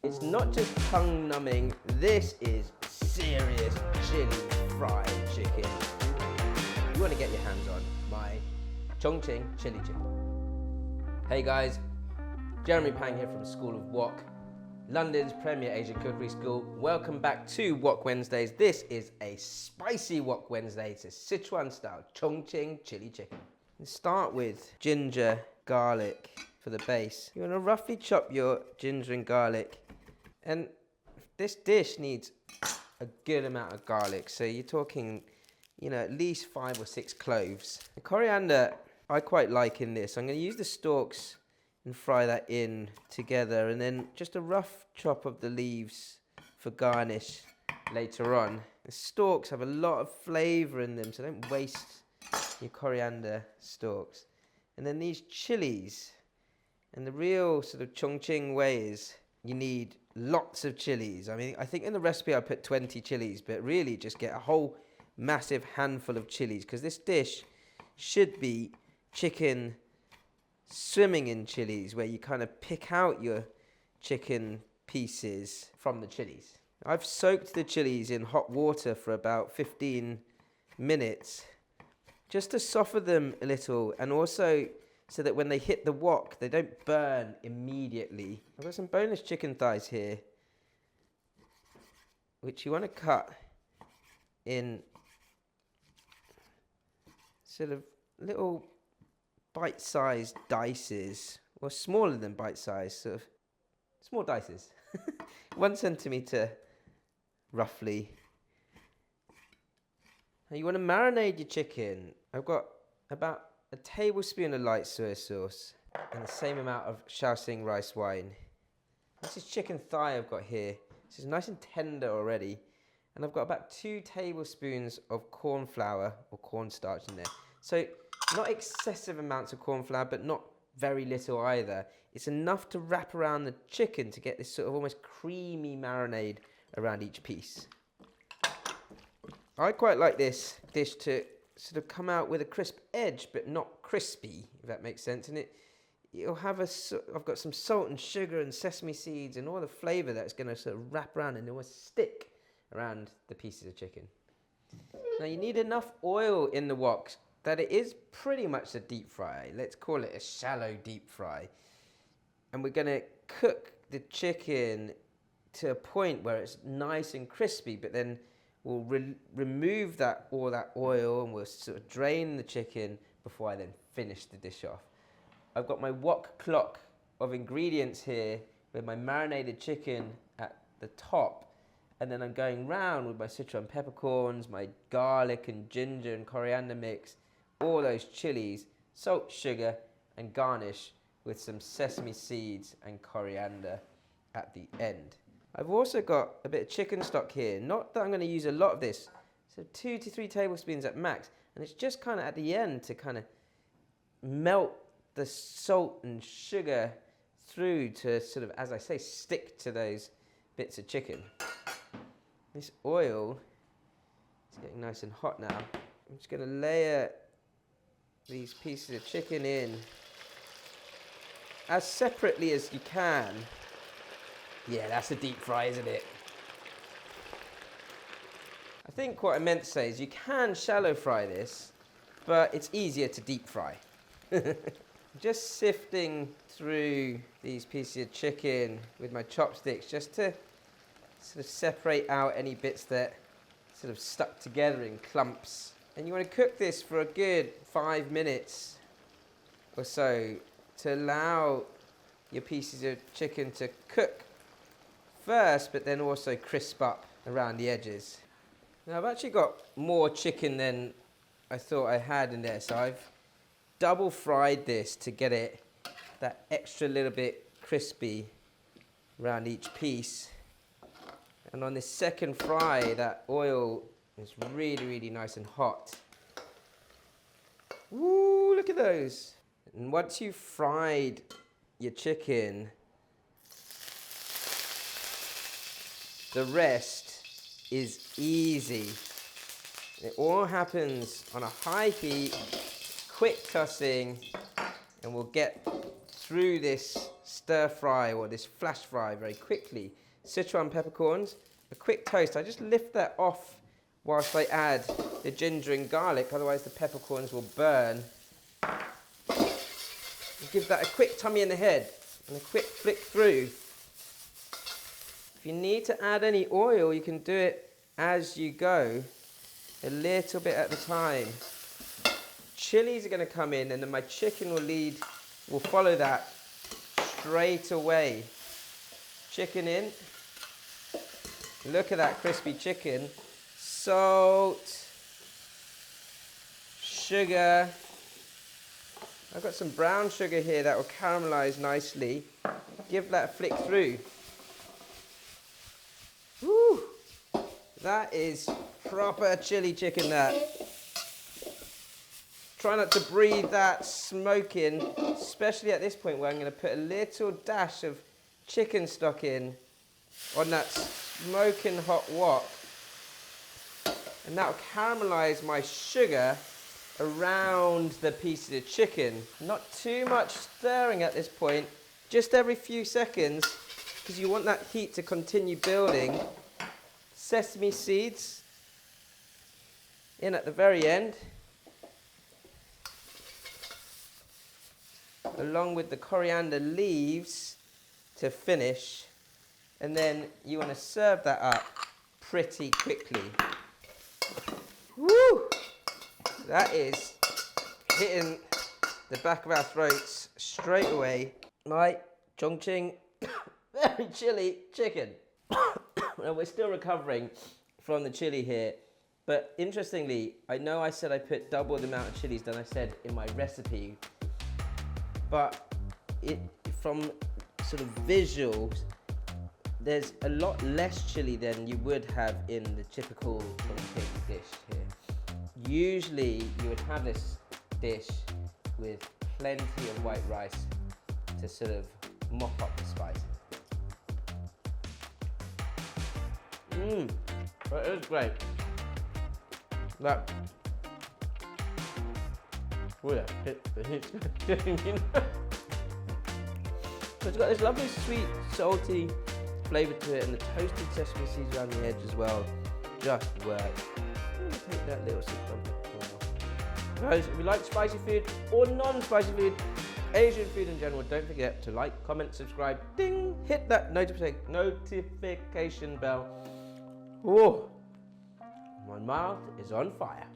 It's not just tongue numbing, this is serious chili fried chicken. You want to get your hands on my Chongqing Chili Chicken. Hey guys, Jeremy Pang here from School of Wok, London's premier Asian cookery school. Welcome back to Wok Wednesdays. This is a spicy Wok Wednesday. It's a Sichuan-Style Chongqing Chili Chicken. Let's start with ginger, garlic for the base. You want to roughly chop your ginger and garlic. And this dish needs a good amount of garlic. So you're talking, at least 5 or 6 cloves. The coriander, I quite like in this. I'm going to use the stalks and fry that in together. And then just a rough chop of the leaves for garnish later on. The stalks have a lot of flavour in them, so don't waste your coriander stalks. And then these chilies. And the real sort of Chongqing way is you need lots of chilies. I mean, I think in the recipe I put 20 chilies, but really just get a whole massive handful of chilies, because this dish should be chicken swimming in chilies, where you kind of pick out your chicken pieces from the chilies. I've soaked the chilies in hot water for about 15 minutes just to soften them a little, and also so that when they hit the wok, they don't burn immediately. I've got some boneless chicken thighs here, which you want to cut in sort of little bite-sized dices, or smaller than bite-sized, sort of small dices. 1 centimetre, roughly. Now you want to marinate your chicken. I've got about a tablespoon of light soy sauce and the same amount of Shaoxing rice wine. This is chicken thigh I've got here. This is nice and tender already. And I've got about 2 tablespoons of corn flour or cornstarch in there. So not excessive amounts of corn flour, but not very little either. It's enough to wrap around the chicken to get this sort of almost creamy marinade around each piece. I quite like this dish to sort of come out with a crisp edge, but not crispy, if that makes sense. And it'll have I've got some salt and sugar and sesame seeds and all the flavour that's going to sort of wrap around and almost stick around the pieces of chicken. Now you need enough oil in the wok that it is pretty much a deep fry. Let's call it a shallow deep fry. And we're going to cook the chicken to a point where it's nice and crispy, but then we'll remove all that oil, and we'll sort of drain the chicken before I then finish the dish off. I've got my wok clock of ingredients here with my marinated chicken at the top, and then I'm going round with my Sichuan peppercorns, my garlic and ginger and coriander mix, all those chilies, salt, sugar, and garnish with some sesame seeds and coriander at the end. I've also got a bit of chicken stock here. Not that I'm going to use a lot of this, so 2 to 3 tablespoons at max. And it's just kind of at the end to kind of melt the salt and sugar through to sort of, as I say, stick to those bits of chicken. This oil is getting nice and hot now. I'm just going to layer these pieces of chicken in as separately as you can. Yeah, that's a deep fry, isn't it? I think what I meant to say is you can shallow fry this, but it's easier to deep fry. Just sifting through these pieces of chicken with my chopsticks just to sort of separate out any bits that sort of stuck together in clumps. And you want to cook this for a good 5 minutes or so to allow your pieces of chicken to cook first, but then also crisp up around the edges. Now I've actually got more chicken than I thought I had in there, so I've double fried this to get it that extra little bit crispy around each piece. And on this second fry, that oil is really, really nice and hot. Woo, look at those. And once you've fried your chicken, the rest is easy. It all happens on a high heat, quick tossing, and we'll get through this stir fry or this flash fry very quickly. Sichuan peppercorns, a quick toast. I just lift that off whilst I add the ginger and garlic, otherwise the peppercorns will burn. Give that a quick tummy in the head and a quick flick through. If you need to add any oil, you can do it as you go, a little bit at a time. Chilies are going to come in, and then my chicken will follow that straight away. Chicken in. Look at that crispy chicken. Salt, sugar. I've got some brown sugar here that will caramelize nicely. Give that a flick through. Woo! That is proper chili chicken, that. Try not to breathe that smoke in, especially at this point where I'm going to put a little dash of chicken stock in on that smoking hot wok. And that will caramelize my sugar around the piece of the chicken. Not too much stirring at this point, just every few seconds, because you want that heat to continue building. Sesame seeds in at the very end, along with the coriander leaves to finish, and then you want to serve that up pretty quickly. Woo! That is hitting the back of our throats straight away. My Chongqing very chili chicken. Well, we're still recovering from the chili here, but interestingly, I know I said I put double the amount of chilies than I said in my recipe, but from sort of visuals, there's a lot less chili than you would have in the typical Chongqing dish here. Usually you would have this dish with plenty of white rice to sort of mop up the spice. That is great. That, oh yeah, it's getting in. So it's got this lovely sweet, salty flavour to it, and the toasted sesame seeds around the edge as well just work. I'm gonna take that little sip from. Guys, if you like spicy food or non-spicy food, Asian food in general, don't forget to like, comment, subscribe, ding, hit that notification bell. Oh, my mouth is on fire.